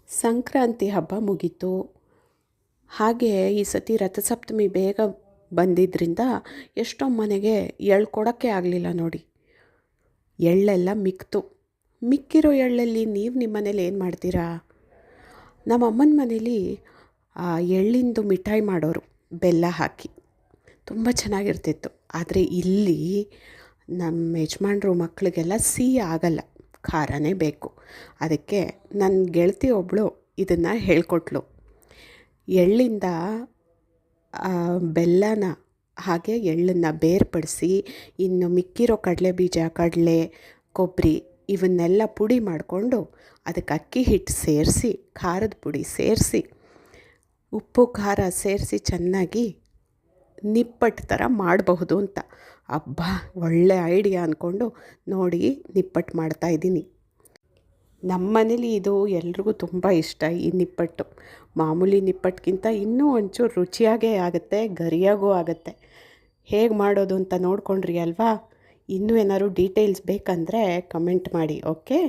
ಸಂಕ್ರಾಂತಿ ಹಬ್ಬ ಮುಗೀತು. ಹಾಗೆ ಈ ಸತಿ ರಥಸಪ್ತಮಿ ಬೇಗ ಬಂದಿದ್ದರಿಂದ ಎಷ್ಟೋ ಮನೆಗೆ ಎಳ್ಳು ಕೊಡೋಕ್ಕೆ ಆಗಲಿಲ್ಲ ನೋಡಿ. ಎಳ್ಳೆಲ್ಲ ಮಿಕ್ಕಿರೋ ಎಳ್ಳಲ್ಲಿ ನೀವು ನಿಮ್ಮ ಮನೇಲಿ ಏನು ಮಾಡ್ತೀರಾ? ನಮ್ಮ ಅಮ್ಮನ ಮನೇಲಿ ಎಳ್ಳಿಂದು ಮಿಠಾಯಿ ಮಾಡೋರು, ಬೆಲ್ಲ ಹಾಕಿ ತುಂಬ ಚೆನ್ನಾಗಿರ್ತಿತ್ತು. ಆದರೆ ಇಲ್ಲಿ ನಮ್ಮ ಯಜಮಾನ್ರು ಮಕ್ಕಳಿಗೆಲ್ಲ ಸಿಹಿ ಆಗಲ್ಲ, ಖಾರನೇ ಬೇಕು. ಅದಕ್ಕೆ ನನ್ನ ಗೆಳತಿ ಒಬ್ಬಳು ಇದನ್ನು ಹೇಳ್ಕೊಟ್ಲು. ಎಳ್ಳಿಂದ ಬೆಲ್ಲನ ಹಾಗೆ ಎಳ್ಳನ್ನು ಬೇರ್ಪಡಿಸಿ, ಇನ್ನು ಮಿಕ್ಕಿರೋ ಕಡಲೆ, ಕೊಬ್ಬರಿ ಇವನ್ನೆಲ್ಲ ಪುಡಿ ಮಾಡಿಕೊಂಡು ಅದಕ್ಕೆ ಅಕ್ಕಿ ಹಿಟ್ಟು ಸೇರಿಸಿ, ಖಾರದ ಪುಡಿ ಸೇರಿಸಿ, ಉಪ್ಪು ಖಾರ ಸೇರಿಸಿ ಚೆನ್ನಾಗಿ ನಿಪ್ಪಟ್ಟು ಥರ ಮಾಡಬಹುದು ಅಂತ. ಅಬ್ಬಾ, ಒಳ್ಳೆ ಐಡಿಯಾ ಅಂದ್ಕೊಂಡು ನೋಡಿ ನಿಪ್ಪಟ್ಟು ಮಾಡ್ತಾಯಿದ್ದೀನಿ. ನಮ್ಮ ಮನೇಲಿ ಇದು ಎಲ್ರಿಗೂ ತುಂಬ ಇಷ್ಟ. ಈ ನಿಪ್ಪಟ್ಟು ಮಾಮೂಲಿ ನಿಪ್ಪಟ್ಟಿಗಿಂತ ಇನ್ನೂ ಒಂಚೂರು ರುಚಿಯಾಗೇ ಆಗುತ್ತೆ, ಗರಿಯಾಗೂ ಆಗುತ್ತೆ. ಹೇಗೆ ಮಾಡೋದು ಅಂತ ನೋಡ್ಕೊಂಡ್ರಿ ಅಲ್ವಾ? ಇನ್ನೂ ಏನಾದ್ರು ಡೀಟೇಲ್ಸ್ ಬೇಕಂದರೆ ಕಮೆಂಟ್ ಮಾಡಿ. ಓಕೆ.